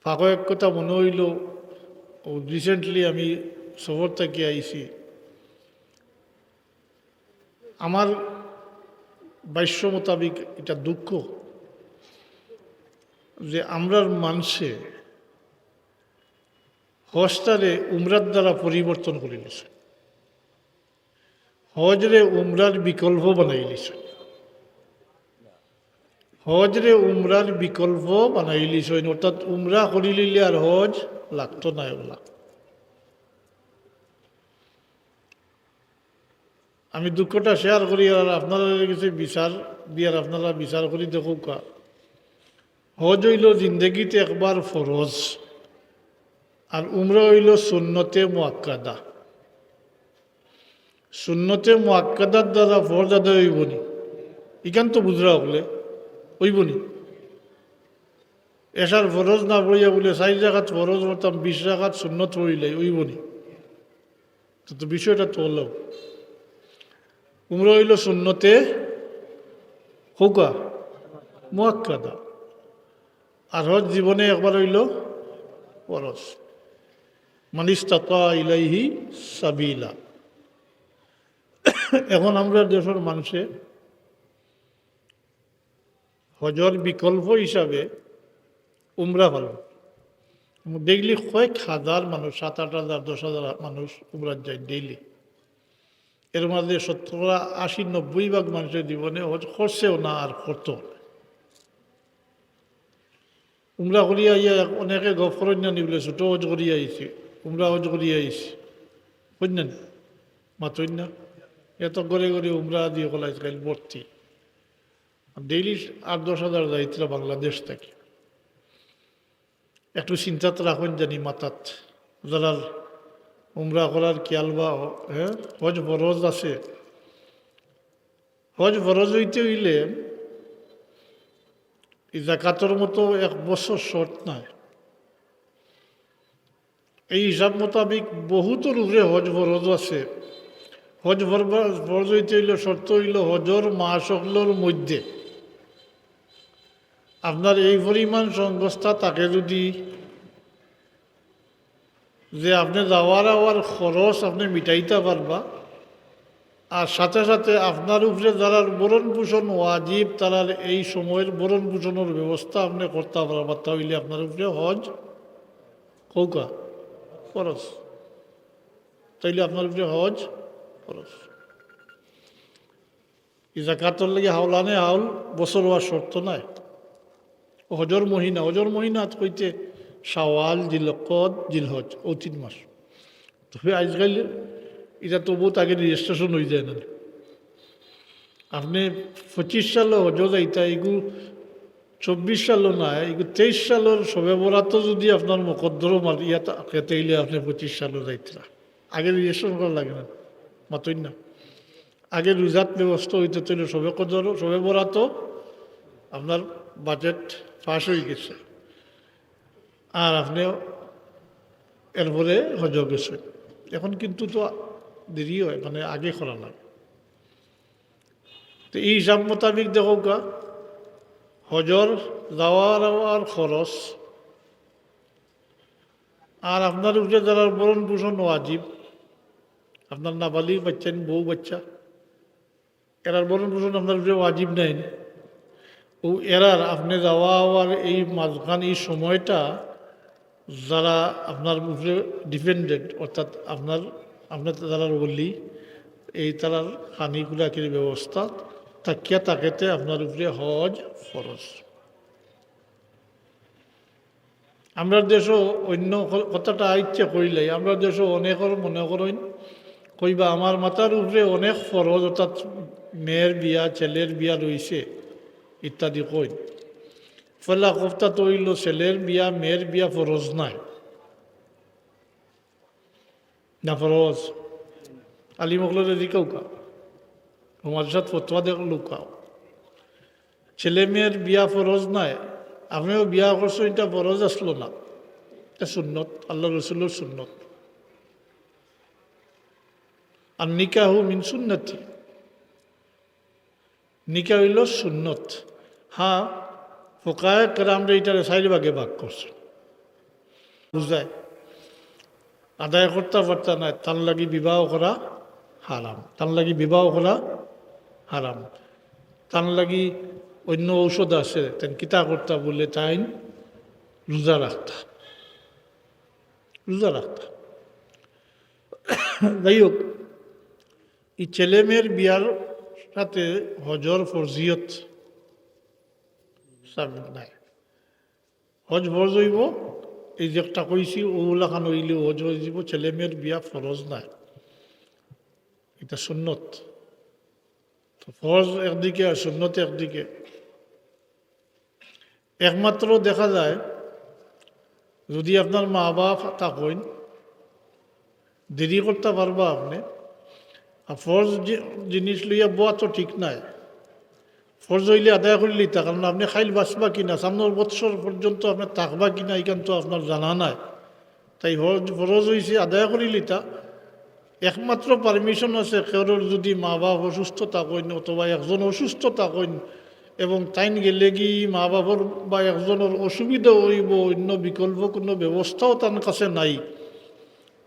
ফাঁকো এক কথা মনে হইল, রিসেন্টলি আমি সফর থেকে আইছি। আমার বাস্য মোতাবিক এটা দুঃখ যে আমরার মানুষে হজটারে উমরার দ্বারা পরিবর্তন করে নিছে, হজরে উমরার বিকল্প বানাই নিছে, হজরে উমরার বিকল্প বানাই নিছে। অর্থাৎ উমরা করি লিলে আর হজ লাগতো না। এগুলা আমি দুঃখটা শেয়ার করি আর আপনারা কিছু বিচার দিয়ার আপনারা বিচার করি দেখো। হজ হইল জিন্দগিতে একবার ফরজ, আর উমরা হইল সুন্নতে মুআক্কাদা। সুন্নতে মুআক্কাদার দ্বারা ফরজ আদায় হইব নি? ইখান তো বুঝরা হলে হইব নি? এসার ফরজ না পড়িয়া বলে 4 রাকাত ফরজ হতাম 20 রাকাত সুন্নত হইলে হইব নি? তো বিষয়টা তো হলো উমরা হইল সুন্নতে হৌকা মুআক্কাদা, আর হজ জীবনে একবার হইল ফরজ। মান ইসতাতা ইলাইহি সাবিলা। এখন আমরা দেশের মানুষে হজর বিকল্প হিসাবে উমরা ভালো দেখলি কয়েক হাজার মানুষ, 7-8 হাজার 10,000 মানুষ উমরা যায় ডেইলি। এর মধ্যে 70-80-90% মানুষের জীবনে হজ করছেও না আর করতো। উমরা করিয়া ইয়া অনেকে গফ করেন না নিবলে ছোট হজ করিয়া আইছে, উমরা হজ করিয়া আইছে বুঝলেন মাতই না। এত করে করে উমরা দিয়ে কলাই খাইল ভর্তি। ডেইলি 8-10 হাজার যাইতরা বাংলাদেশ থেকে। একটু চিন্তাতে রাখুন জানি মাথাত, যারা উমরা করার খেয়াল বা হ্যাঁ হজ ফরজ আছে। হজ ফরজ হইতে হইলে জাকাতের মতো 1 বছর শর্ত নাই। এই হিসাব মোতাবিক বহুতর উপরে হজ ফরজ আছে। হজ ফরজ হইতে হইলে শর্ত হইল হজর মাসকলর মধ্যে আপনার এই পরিমাণ সংস্থা তাকে যদি যে আপনি যাওয়ার আওয়ার খরচ আপনি মিটাইতে পারবা, আর সাথে সাথে আপনার উপরে যারা ভরণ পোষণ ওয়াজিব তারার এই সময়ের ভরণ পোষণের ব্যবস্থা আপনি করতে পারবা, তাহলে আপনার উপরে হজ কৌকা খরচ, তাইলে আপনার উপরে হজ খরচ। জাকাতর লাগে হাওলানে হাওল বছর হওয়ার শর্ত নাই। হজর মহিনা কইতে শাওয়াল, জিলকদ, জিলহজ ও 3 মাস। তবে আজকাল এটা তবু তাকে রেজিস্ট্রেশন হয়ে যায় না। আপনি 25 সালে হজ যাইতা, এগুলো 24 সালও না, এগুলো 23 সালের সবে বরাত যদি আপনার মকদ্দরও মারিয়া তাইলে আপনি 25 সালও যাইতরা। আগে রেজিস্ট্রেশন করা লাগে না মাতই না। আগে রোজাত ব্যবস্থা হইতে তৈরি সবে বরাত আপনার বাজেট পাস হয়ে গেছে, আর আপনি এরপরে হজ গেছে। এখন কিন্তু তো দেরি হয়, মানে আগে করা লাগে। তো এই হিসাব মোতাবিক দেখো হজর যাওয়ার খরচ, আর আপনার উপরে যারা ভরণ পোষণ ওয়াজিব, আপনার নাবালিগ বাচ্চা বউ বাচ্চা, এরার ভরণ পোষণ আপনার উপরে ওয়াজিব নেই। ও এরার আপনি যাওয়া আওয়ার এই মাঝখান এই সময়টা যারা আপনার উপরে ডিপেন্ডেন্ট, অর্থাৎ আপনার যারা বললি এই তারার হানি খুলাকির ব্যবস্থা থাকিয়া তাকেতে আপনার উপরে হজ ফরজ। আমরা দেশও অন্য কথাটা ইচ্ছা করিলাই, আমরা দেশও অনেকের মনে করেন কইবা আমার মাথার উপরে অনেক ফরজ, অর্থাৎ মেয়ের বিয়া ছেলের বিয়া রয়েছে ইত্যাদি কই। ফলা কফতা তো হইল ছেলের বিয়া মেয়ের বিয়া ফরজ নাই না ফরজ? আলিমগলের দিকেও কা তোমার সাথে ফতোয়া দেখলো কাও ছেলে মেয়ের বিয়া ফরজ নাই, আপনিও বিয়া করছো, এটা ফরজ আসলো না, এটা সুন্নত, আল্লাহ রসুলের সুন্নত। আর নিকাহু মিন সুন্নতি, নিকাহ হইল সুন্নত। হ্যাঁ, ফোকায়ে কেরামরা এটার 4 ভাগে ভাগ করছে। বুঝায় আদায় করতে পারতা না, তার লাগি বিবাহ করা হারাম, তার লাগি বিবাহ করা হারাম। তার লাগি অন্য ঔষধ আছে, তেন কিতা করতা বলে তাই রোজা রাখতা, রোজা রাখতা। যাই হোক, এই ছেলে মেয়ের বিয়ার সাথে হজর ফরজিয়ত সামিল নাই। হজ ফরজ হইব, এই যে একটা কইছি ওগুলাখান হইলেও হজ হয়ে যাব, ছেলে মেয়ের বিয়া ফরজ নাই, এটা সুন্নত। তো ফরজ একদিকে আর সুন্নত একদিকে। একমাত্র দেখা যায় যদি আপনার মা বাপ থাকেন, দেরি করতে পারবা আপনি। আর ফরজ জিনিস লইয়া বোয়া তো ঠিক নাই, ফরজ হইলে আদায় করে লিতা, কারণ আপনি খাইল বাঁচবা কিনা, সামনের বৎসর পর্যন্ত আপনি থাকবা কিনা এখান তো আপনার জানা নাই। তাই ফরজ হয়েছে আদায় করে লিতা। একমাত্র পারমিশন আছে কেউর যদি মা বাপ অসুস্থ থাকেন অথবা একজন অসুস্থ থাকেন এবং তাইন গেলে কি মা বাবার বা একজনের অসুবিধা হইব, অন্য বিকল্প কোনো ব্যবস্থাও তার কাছে নাই,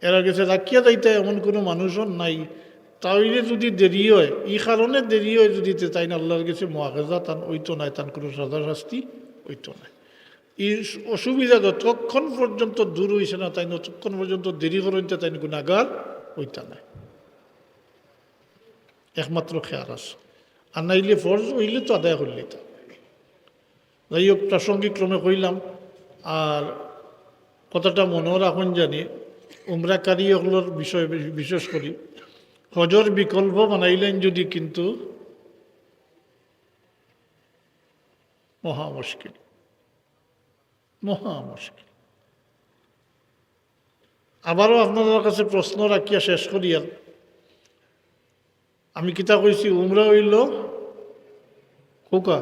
এরা গেছে রাখিয়া যাইতে এমন কোনো মানুষও নাই, তাইলে যদি দেরি হয়, এই কারণে দেরি হয় যদি তাই না আল্লাহর কাছে মুআখাযা তান ওইতো নাই, তান কোনো সাজা শাস্তি ওইতো নাই। এই অসুবিধা যতক্ষণ পর্যন্ত দূর হয়েছে না তাই ততক্ষণ পর্যন্ত দেরি করেন তাই গুণাগার ওইটা নাই, একমাত্র খেয়াল আছে। আর নাইলে ফরজ হইলে তো আদায় করলে তা। যাই হোক, প্রাসঙ্গিক ক্রমে কইলাম। আর কথাটা মনেও রাখুন জানি, উমরাকারী ওগুলোর বিষয় বিশেষ করি হজর বিকল্প বানাইলেন যদি, কিন্তু মহা মুশকিল, মহা মুশকিল। আবারও আপনাদের কাছে প্রশ্ন রাখিয়া শেষ করিয়া, আমি কিতা কইছি উমরা হইল খোকা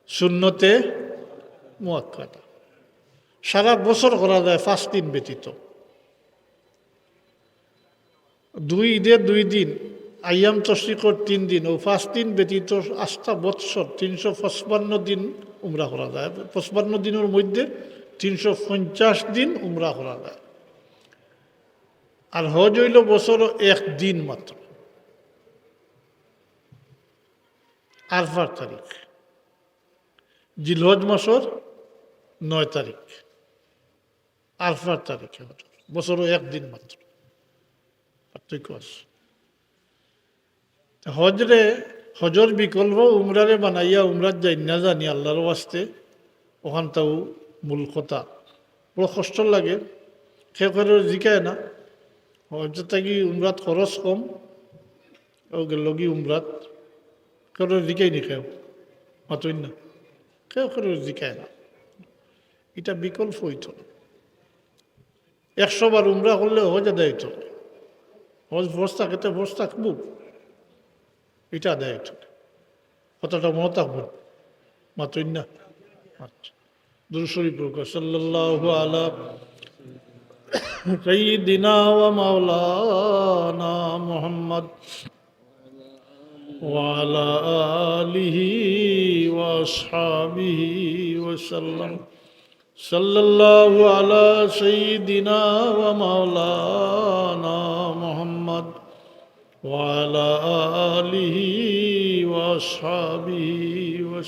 সুন্নতে মুআক্কাদা, সারা বছর করা যায় 5 দিন ব্যতীত। 2 ঈদের 2 দিন, আইয়াম তশরিকর 3 দিন ও 5 দিন ব্যতীত আস্থা বৎসর 355 দিন উমরা করা যায়। 55 দিনের মধ্যে 350 দিন উমরা করা যায়। আর হজ হইল বছর 1 দিন মাত্র, আরফার তারিখ, জিলহজ মাসের 9 তারিখ, আরফার তারিখে বছর 1 দিন মাত্র, পার্থক্য আছে। হজর বিকল্প উমরারে বানাইয়া উমরাত যাই না জানি আল্লাহর ওয়াস্তে, ওখানটাও মূল কথা। বড় কষ্ট লাগে, সে করে জিকায় না হজ থাকি উমরাত খরচ কম, ও গেল কি উমরাত কেউ জিকাই নি, কেউ মাতই না, কেউ জিকায় না। এটা বিকল্প হইত না। 100 বার উমরা করলে হজ আদায় হইত, হজ ভোজ থাকতে ভোজ থাকবো, এটা আদায় হইত। কথাটা মনে থাকবো, মাতই না। আচ্ছা, দুরূদ শরীফ পড়ো, সাল্লাল্লাহু আলা সাইয়্যিদিনা ওয়া মাওলানা মুহাম্মদ ওয়া আলা আলিহি ওয়া আসহাবিহি ওয়া সাল্লাম। সাল্লাল্লাহু আলা সাইয়্যিদিনা ওয়া মাওলানা মুহাম্মদ ওয়া আলা আলিহি ওয়া আসহাবিহি ওয়া